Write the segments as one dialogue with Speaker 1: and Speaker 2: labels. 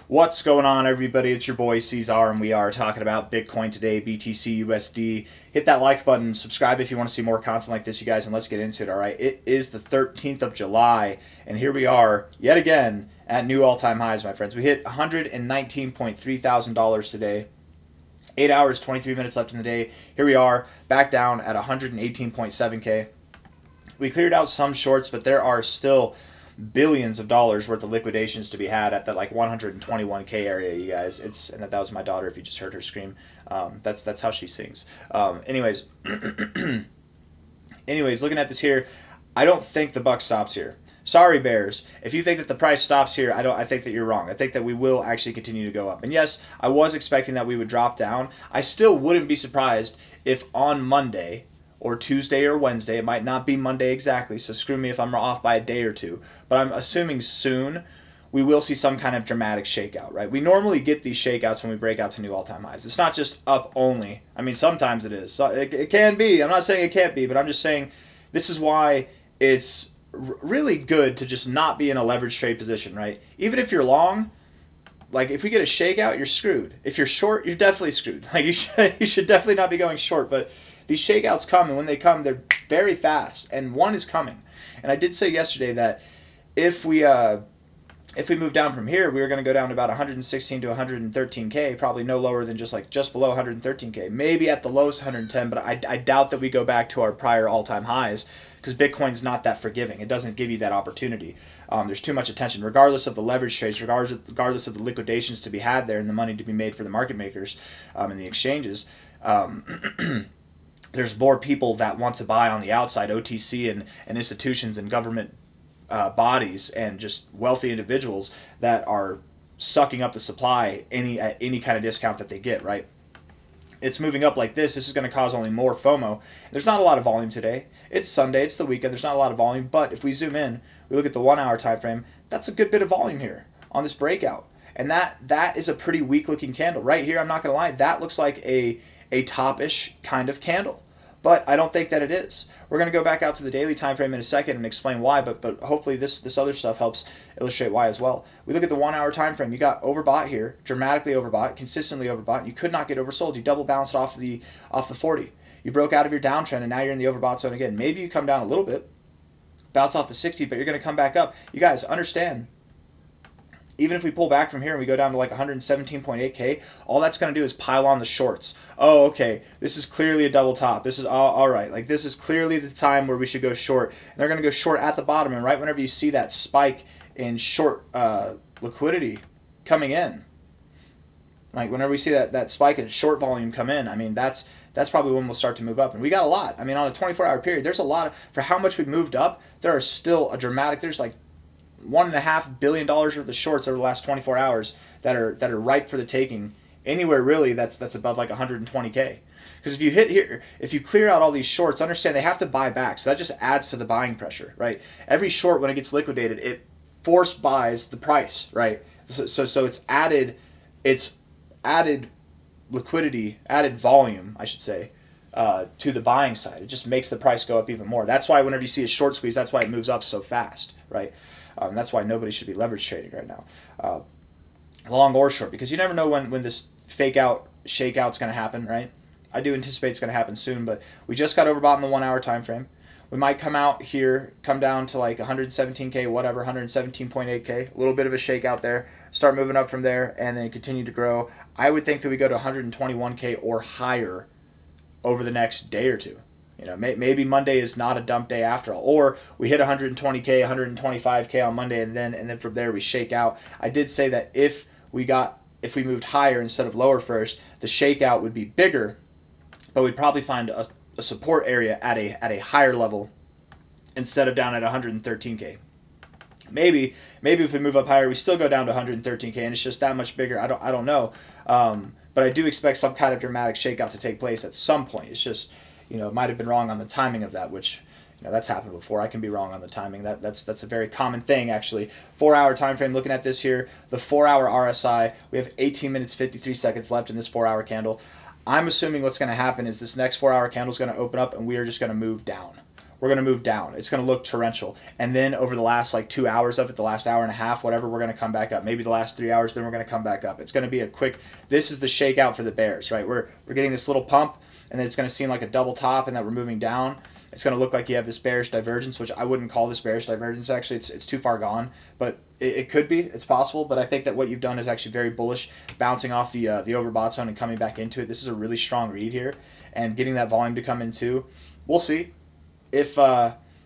Speaker 1: What's going on, everybody? It's your boy C-Zar, and we are talking about Bitcoin today, BTC, USD. Hit that like button, subscribe if you want to see more content like this, you guys, and let's get into it, all right? It is the 13th of July, and here we are, yet again, at new all-time highs, my friends. We hit $119.3 thousand today. 8 hours, 23 minutes left in the day. Here we are, back down at 118.7K. We cleared out some shorts, but there are still billions of dollars worth of liquidations to be had at that like 121K area, you guys. And that was my daughter. If you just heard her scream, that's how she sings. Anyways, looking at this here, I don't think the buck stops here. Sorry, bears. If you think that the price stops here, I think that you're wrong. I think that we will actually continue to go up. And yes, I was expecting that we would drop down. I still wouldn't be surprised if on Monday or Tuesday or Wednesday, it might not be Monday exactly, so screw me if I'm off by a day or two, but I'm assuming soon we will see some kind of dramatic shakeout, right? We normally get these shakeouts when we break out to new all-time highs. It's not just up only. I mean, sometimes it is. So it can be. I'm not saying it can't be, but I'm just saying this is why it's really good to just not be in a leverage trade position, right? Even if you're long, like if we get a shakeout, you're screwed. If you're short, you're definitely screwed. Like you should definitely not be going short, but these shakeouts come, and when they come, they're very fast, and one is coming. And I did say yesterday that if we move down from here, we were going to go down to about 116 to 113K, probably no lower than just below 113K, maybe at the lowest 110, but I doubt that we go back to our prior all-time highs because Bitcoin's not that forgiving. It doesn't give you that opportunity. There's too much attention, regardless of the leverage trades, regardless of the liquidations to be had there and the money to be made for the market makers and the exchanges. There's more people that want to buy on the outside, OTC and institutions and government bodies and just wealthy individuals that are sucking up the supply at any kind of discount that they get, right? It's moving up like this. This is going to cause only more FOMO. There's not a lot of volume today. It's Sunday. It's the weekend. There's not a lot of volume. But if we zoom in, we look at the 1 hour time frame, that's a good bit of volume here on this breakout. And that is a pretty weak looking candle. Right here, I'm not going to lie, that looks like a top-ish kind of candle. But I don't think that it is. We're going to go back out to the daily time frame in a second and explain why, but hopefully this other stuff helps illustrate why as well. We look at the 1 hour time frame. You got overbought here, dramatically overbought, consistently overbought, and you could not get oversold. You double bounced off the 40. You broke out of your downtrend, and now you're in the overbought zone again. Maybe you come down a little bit, bounce off the 60, but you're going to come back up. You guys understand, even if we pull back from here and we go down to like 117.8K, all that's going to do is pile on the shorts. Oh, okay, this is clearly a double top. This is all right. Like this is clearly the time where we should go short. And they're going to go short at the bottom. And right whenever you see that spike in short liquidity coming in, like whenever we see that spike in short volume come in, I mean, that's probably when we'll start to move up. And we got a lot. I mean, on a 24-hour period, there's a lot for how much we've moved up. There are still a dramatic, there's like $1.5 billion worth of shorts over the last 24 hours that are ripe for the taking. Anywhere really that's above like 120K. Because if you hit here, if you clear out all these shorts, understand they have to buy back. So that just adds to the buying pressure, right? Every short, when it gets liquidated, it force buys the price, right? So it's added liquidity, added volume, I should say, to the buying side. It just makes the price go up even more. That's why whenever you see a short squeeze, that's why it moves up so fast, right? That's why nobody should be leverage trading right now, long or short, because you never know when this fake out shakeout's going to happen, right? I do anticipate it's going to happen soon, but we just got overbought in the 1 hour time frame. We might come out here, come down to like 117K, whatever, 117.8K, a little bit of a shakeout there, start moving up from there, and then continue to grow. I would think that we go to 121K or higher over the next day or two. You know, maybe Monday is not a dump day after all, or we hit 120K, 125K on Monday, and then from there we shake out. I did say that if we moved higher instead of lower first, the shakeout would be bigger, but we'd probably find a support area at a higher level instead of down at 113K. Maybe if we move up higher, we still go down to 113K, and it's just that much bigger. I don't know, but I do expect some kind of dramatic shakeout to take place at some point. It's just, you know, might have been wrong on the timing of that, which, you know, that's happened before. I can be wrong on the timing. That's a very common thing, actually. 4 hour time frame. Looking at this here, the 4 hour RSI. We have 18 minutes 53 seconds left in this 4 hour candle. I'm assuming what's going to happen is this next 4 hour candle is going to open up, and we are just going to move down. we're going to move down. It's going to look torrential. And then over the last like 2 hours of it, the last hour and a half, whatever, we're going to come back up. Maybe the last 3 hours, then we're going to come back up. It's going to be a quick, this is the shakeout for the bears, right? We're getting this little pump, and then it's going to seem like a double top and that we're moving down. It's going to look like you have this bearish divergence, which I wouldn't call this bearish divergence. Actually, it's too far gone, but it could be. It's possible, but I think that what you've done is actually very bullish, bouncing off the overbought zone and coming back into it. This is a really strong read here, and getting that volume to come in too. We'll see if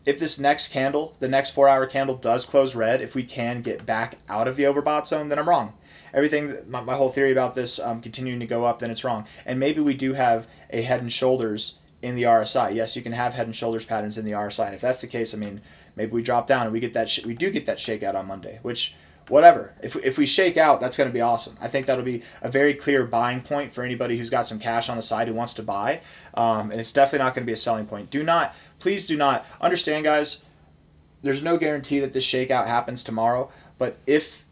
Speaker 1: this next candle, the next 4-hour candle, does close red. If we can get back out of the overbought zone, then I'm wrong. Everything, my whole theory about this continuing to go up, then it's wrong. And maybe we do have a head and shoulders in the RSI. Yes, you can have head and shoulders patterns in the RSI, and if that's the case, I mean, maybe we drop down and we get that. We do get that shakeout on Monday, which, whatever. If we shake out, that's going to be awesome. I think that'll be a very clear buying point for anybody who's got some cash on the side who wants to buy, and it's definitely not going to be a selling point. Please do not understand, guys. There's no guarantee that this shakeout happens tomorrow, but if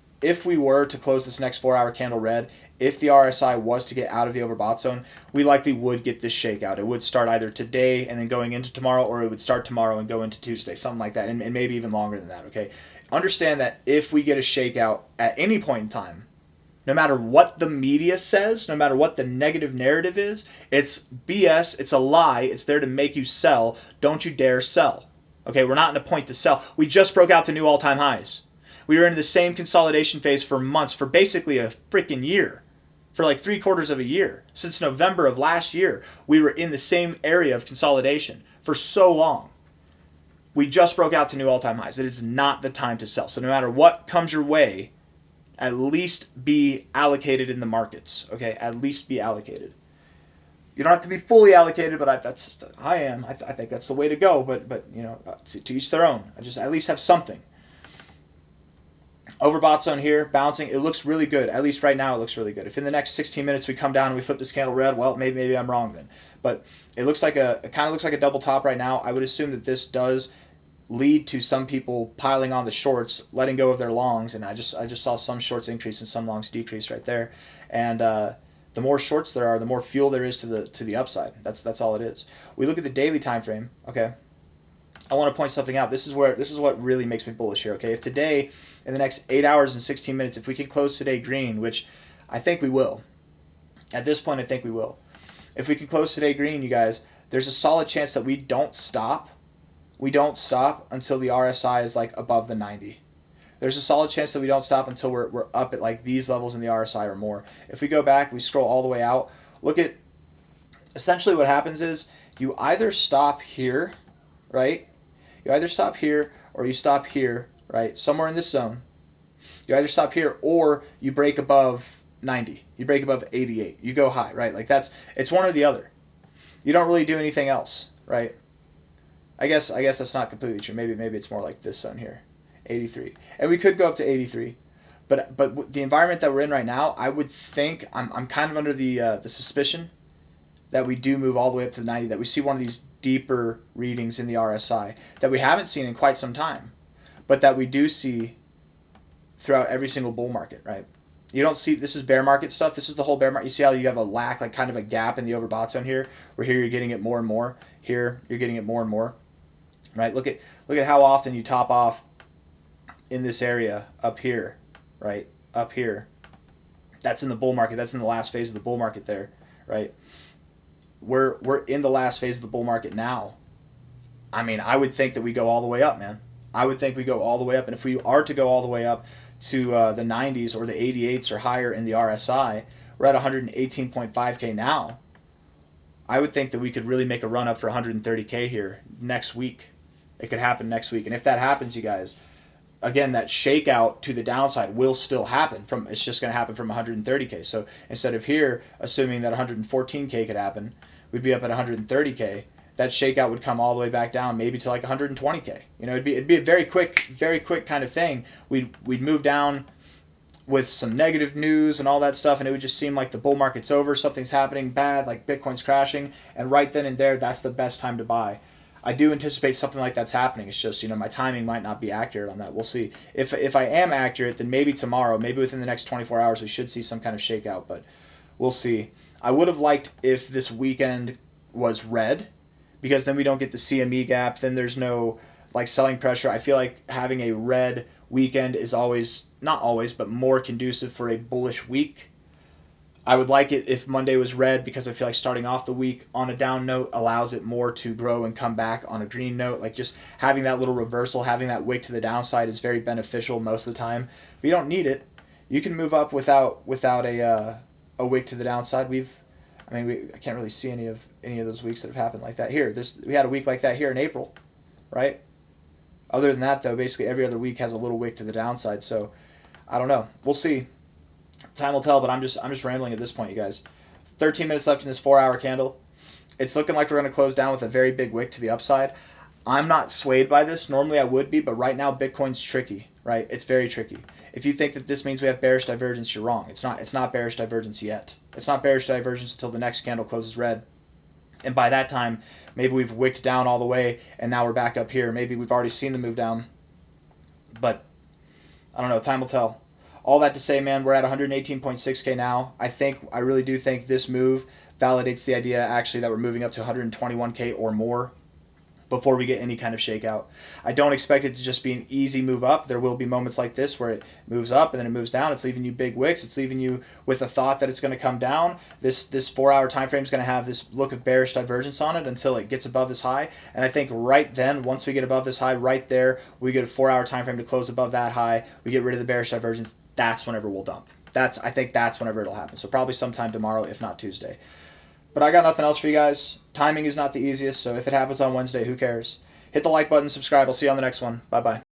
Speaker 1: we were to close this next 4-hour candle red, if the RSI was to get out of the overbought zone, we likely would get this shakeout. It would start either today and then going into tomorrow, or it would start tomorrow and go into Tuesday, something like that, and maybe even longer than that, okay? Understand that if we get a shakeout at any point in time, no matter what the media says, no matter what the negative narrative is, it's BS, it's a lie, it's there to make you sell. Don't you dare sell. Okay, we're not in a point to sell. We just broke out to new all-time highs. We were in the same consolidation phase for months, for basically a freaking year. For like 3/4 of a year. Since November of last year, we were in the same area of consolidation for so long. We just broke out to new all-time highs. It is not the time to sell. So no matter what comes your way, at least be allocated in the markets. Okay, at least be allocated. You don't have to be fully allocated, but I am. I think that's the way to go. But you know, to each their own. I just at least have something. Overbought zone here, bouncing. It looks really good. At least right now, it looks really good. If in the next 16 minutes we come down and we flip this candle red, well, maybe I'm wrong then. But it looks like it kind of looks like a double top right now. I would assume that this does lead to some people piling on the shorts, letting go of their longs, and I just saw some shorts increase and some longs decrease right there. And the more shorts there are, the more fuel there is to the upside. That's all it is. We look at the daily time frame. Okay. I want to point something out. This is what really makes me bullish here. Okay, if today, in the next 8 hours and 16 minutes, if we can close today green, which I think we will, at this point I think we will. If we can close today green, you guys, there's a solid chance that we don't stop. We don't stop until the RSI is like above the 90. There's a solid chance that we don't stop until we're up at like these levels in the RSI or more. If we go back, we scroll all the way out. Look at essentially what happens is you either stop here, right? You either stop here or you stop here, right? Somewhere in this zone. You either stop here or you break above 90. You break above 88. You go high, right? Like it's one or the other. You don't really do anything else, right? I guess that's not completely true. Maybe it's more like this zone here, 83. And we could go up to 83. But the environment that we're in right now, I would think I'm kind of under the suspicion that we do move all the way up to the 90, that we see one of these deeper readings in the RSI that we haven't seen in quite some time, but that we do see throughout every single bull market, right? You don't see, this is bear market stuff. This is the whole bear market. You see how you have a lack, like kind of a gap in the overbought zone here, where here you're getting it more and more. Here you're getting it more and more, right? Look at how often you top off in this area up here, right? Up here. That's in the bull market. That's in the last phase of the bull market there, right? We're in the last phase of the bull market now. I mean, I would think that we go all the way up, man. I would think we go all the way up. And if we are to go all the way up to the 90s or the 88s or higher in the RSI, we're at 118.5K now. I would think that we could really make a run up for 130K here next week. It could happen next week. And if that happens, you guys, again, that shakeout to the downside will still happen. It's just going to happen from 130K. So instead of here, assuming that 114K could happen, we'd be up at 130K. That shakeout would come all the way back down, maybe to like 120K. You know, it'd be a very quick kind of thing. We'd move down with some negative news and all that stuff, and it would just seem like the bull market's over, something's happening bad, like Bitcoin's crashing, and right then and there, that's the best time to buy. I do anticipate something like that's happening. It's just, you know, my timing might not be accurate on that. We'll see. If I am accurate, then maybe tomorrow, maybe within the next 24 hours, we should see some kind of shakeout, but we'll see. I would have liked if this weekend was red, because then we don't get the CME gap. Then there's no like selling pressure. I feel like having a red weekend is always, not always, but more conducive for a bullish week. I would like it if Monday was red, because I feel like starting off the week on a down note allows it more to grow and come back on a green note. Like just having that little reversal, having that wick to the downside is very beneficial most of the time. But you don't need it. You can move up without a wick to the downside. I can't really see any of those weeks that have happened like that here. We had a week like that here in April, right? Other than that, though, basically every other week has a little wick to the downside. So I don't know. We'll see. Time will tell, but I'm just rambling at this point, you guys. 13 minutes left in this 4-hour candle. It's looking like we're going to close down with a very big wick to the upside. I'm not swayed by this. Normally I would be, but right now Bitcoin's tricky, right? It's very tricky. If you think that this means we have bearish divergence, you're wrong. It's not bearish divergence yet. It's not bearish divergence until the next candle closes red. And by that time, maybe we've wicked down all the way and now we're back up here. Maybe we've already seen the move down. But I don't know. Time will tell. All that to say, man, we're at 118.6K now. I really do think this move validates the idea actually that we're moving up to 121K or more before we get any kind of shakeout. I don't expect it to just be an easy move up. There will be moments like this where it moves up and then it moves down. It's leaving you big wicks. It's leaving you with a thought that it's going to come down. This 4-hour time frame is going to have this look of bearish divergence on it until it gets above this high. And I think right then, once we get above this high, right there, we get a 4-hour time frame to close above that high. We get rid of the bearish divergence. That's whenever we'll dump. I think that's whenever it'll happen. So probably sometime tomorrow, if not Tuesday. But I got nothing else for you guys. Timing is not the easiest, so if it happens on Wednesday, who cares? Hit the like button, subscribe. I'll see you on the next one. Bye-bye.